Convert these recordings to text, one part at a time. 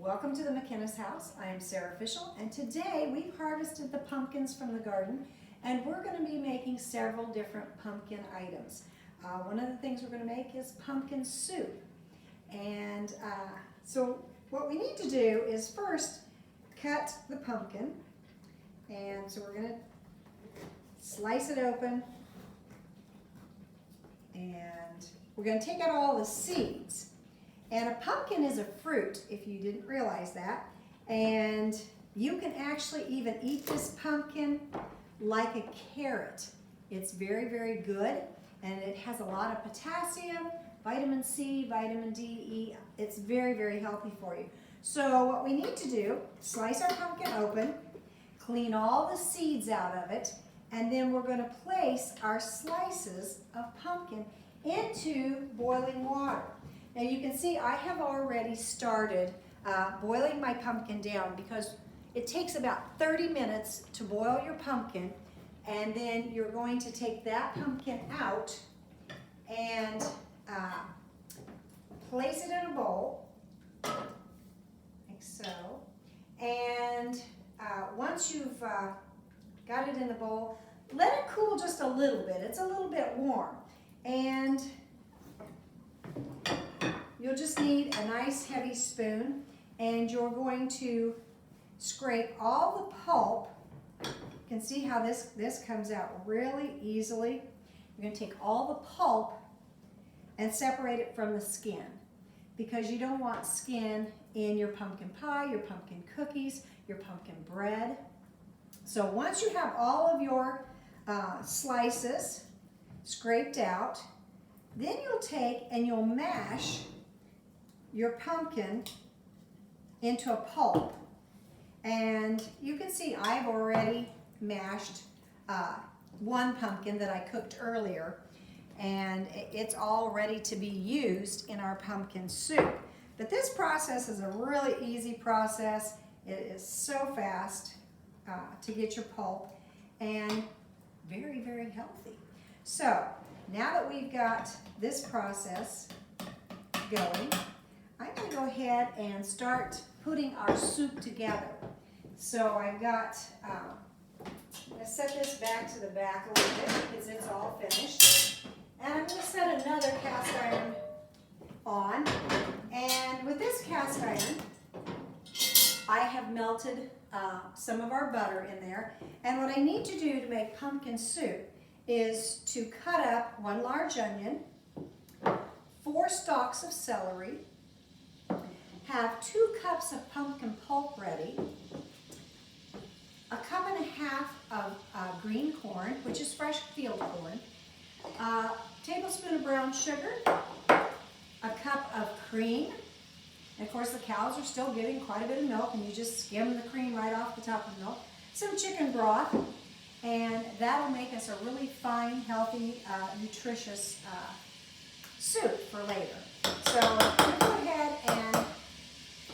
Welcome to the McInnes house. I am Sarah Fishel, and today we've harvested the pumpkins from the garden, and we're going to be making several different pumpkin items. One of the things we're going to make is pumpkin soup. And so what we need to do is first cut the pumpkin, and so we're going to slice it open, and we're going to take out all the seeds. And a pumpkin is a fruit, if you didn't realize that. And you can actually even eat this pumpkin like a carrot. It's very, very good, and it has a lot of potassium, vitamin C, vitamin D, E. It's very, very healthy for you. So what we need to do, slice our pumpkin open, clean all the seeds out of it, and then we're going to place our slices of pumpkin into boiling water. Now you can see I have already started boiling my pumpkin down because it takes about 30 minutes to boil your pumpkin, and then you're going to take that pumpkin out and place it in a bowl, like so. And once you've got it in the bowl, let it cool just a little bit. It's a little bit warm. And you'll just need a nice heavy spoon, and you're going to scrape all the pulp. You can see how this comes out really easily. You're going to take all the pulp and separate it from the skin, because you don't want skin in your pumpkin pie, your pumpkin cookies, your pumpkin bread. So once you have all of your slices scraped out, then you'll take and you'll mash your pumpkin into a pulp. And you can see I've already mashed one pumpkin that I cooked earlier, and it's all ready to be used in our pumpkin soup. But this process is a really easy process. It is so fast to get your pulp, and very, very healthy. So now that we've got this process going, I'm going to go ahead and start putting our soup together. So I've got, I'm going to set this back to the back a little bit because it's all finished. And I'm going to set another cast iron on. And with this cast iron, I have melted some of our butter in there. And what I need to do to make pumpkin soup is to cut up 1 large onion, 4 stalks of celery, have 2 cups of pumpkin pulp ready, 1.5 cups of green corn, which is fresh field corn, a tablespoon of brown sugar, 1 cup of cream. And of course the cows are still giving quite a bit of milk, and you just skim the cream right off the top of the milk, some chicken broth, and that'll make us a really fine, healthy, nutritious soup for later. So I'm going to go ahead and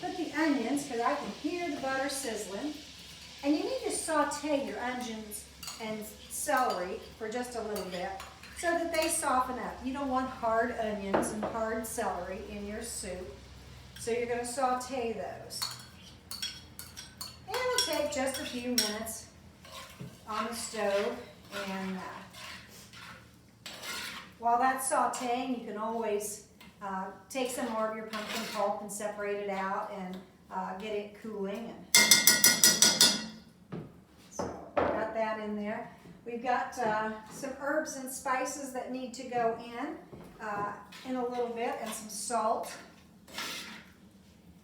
put the onions, because I can hear the butter sizzling. And you need to saute your onions and celery for just a little bit so that they soften up. You don't want hard onions and hard celery in your soup. So you're going to saute those. And it'll take just a few minutes on the stove. And while that's sauteing, you can always take some more of your pumpkin pulp and separate it out and get it cooling. And so got that in there. We've got some herbs and spices that need to go in a little bit, and some salt.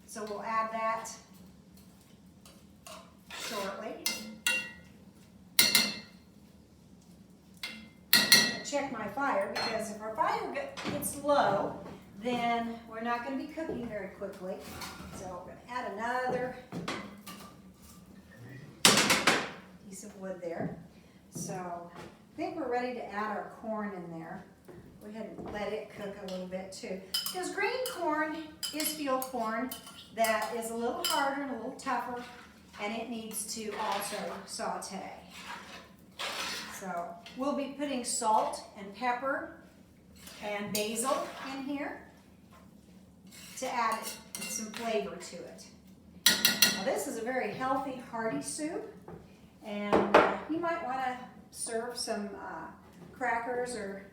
So we'll add that shortly. Check my fire, because if our fire gets low, then we're not going to be cooking very quickly. So we're going to add another piece of wood there. So I think we're ready to add our corn in there. Go ahead and let it cook a little bit too, because green corn is field corn that is a little harder and a little tougher, and it needs to also saute. So we'll be putting salt and pepper and basil in here to add some flavor to it. Now this is a very healthy, hearty soup, and you might want to serve some crackers or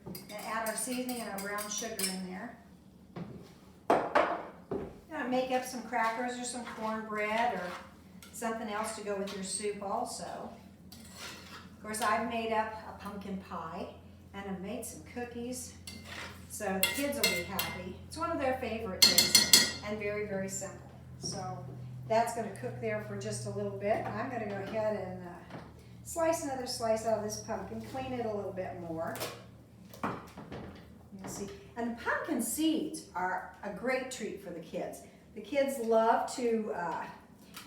add our seasoning and our brown sugar in there. Make up some crackers or some cornbread or something else to go with your soup also. Of course, I've made up a pumpkin pie and I've made some cookies, so the kids will be happy. It's one of their favorite things and very, very simple. So that's going to cook there for just a little bit. I'm going to go ahead and slice another slice out of this pumpkin, clean it a little bit more. You see, and the pumpkin seeds are a great treat for the kids. The kids love to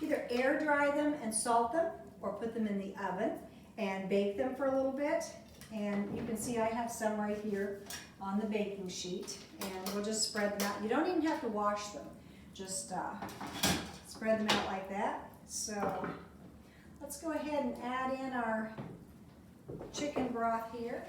either air dry them and salt them or put them in the oven and bake them for a little bit. And you can see I have some right here on the baking sheet, and we'll just spread them out. You don't even have to wash them. Just spread them out like that. So let's go ahead and add in our chicken broth here.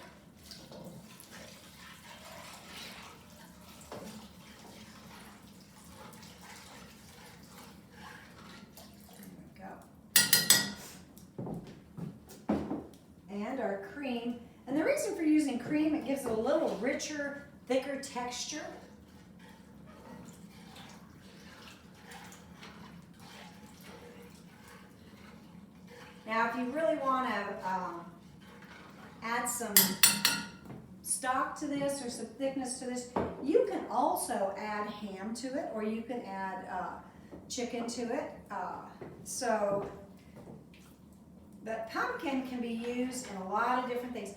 And our cream. And the reason for using cream, it gives it a little richer, thicker texture. Now, if you really want to add some stock to this or some thickness to this, you can also add ham to it, or you can add chicken to it. But pumpkin can be used in a lot of different things.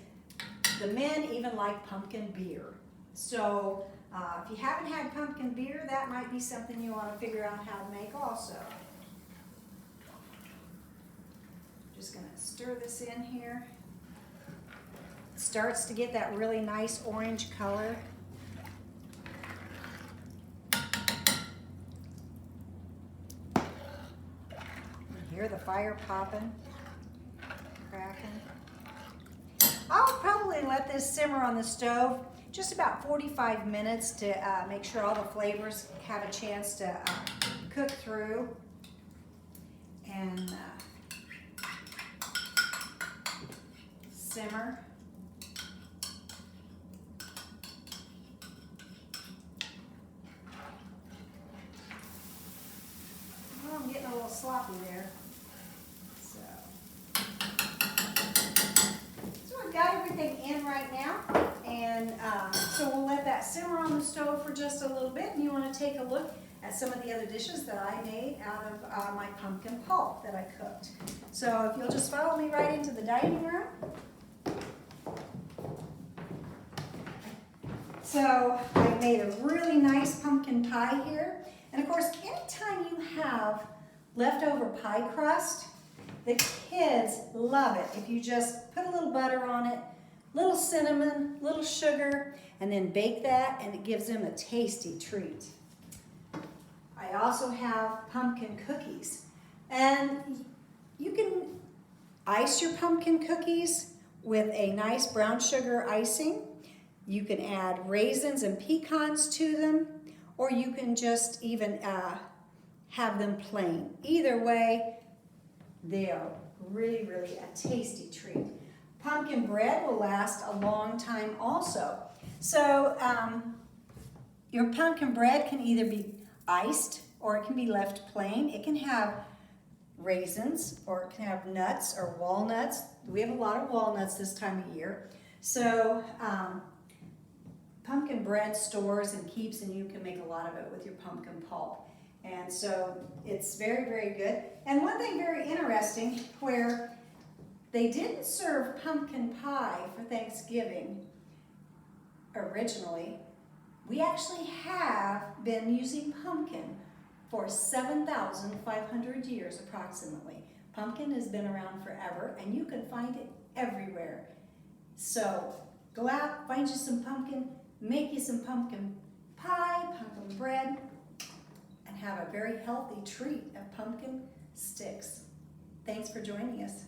The men even like pumpkin beer. So if you haven't had pumpkin beer, that might be something you want to figure out how to make also. Just going to stir this in here. It starts to get that really nice orange color. You hear the fire popping. I'll probably let this simmer on the stove just about 45 minutes to make sure all the flavors have a chance to cook through. And simmer. Oh, I'm getting a little sloppy there. Got everything in right now, and so we'll let that simmer on the stove for just a little bit, and you want to take a look at some of the other dishes that I made out of my pumpkin pulp that I cooked. So if you'll just follow me right into the dining room. So I made a really nice pumpkin pie here, and of course anytime you have leftover pie crust, the kids love it if you just put a little butter on it, little cinnamon, little sugar, and then bake that, and it gives them a tasty treat. I also have pumpkin cookies, and you can ice your pumpkin cookies with a nice brown sugar icing. You can add raisins and pecans to them, or you can just even have them plain. Either way, they are really, really a tasty treat. Pumpkin bread will last a long time also. So your pumpkin bread can either be iced or it can be left plain. It can have raisins or it can have nuts or walnuts. We have a lot of walnuts this time of year. So pumpkin bread stores and keeps, and you can make a lot of it with your pumpkin pulp. And so it's very, very good. And one thing very interesting, where they didn't serve pumpkin pie for Thanksgiving originally, we actually have been using pumpkin for 7,500 years approximately. Pumpkin has been around forever, and you can find it everywhere. So go out, find you some pumpkin, make you some pumpkin pie, pumpkin bread, and have a very healthy treat of pumpkin sticks. Thanks for joining us.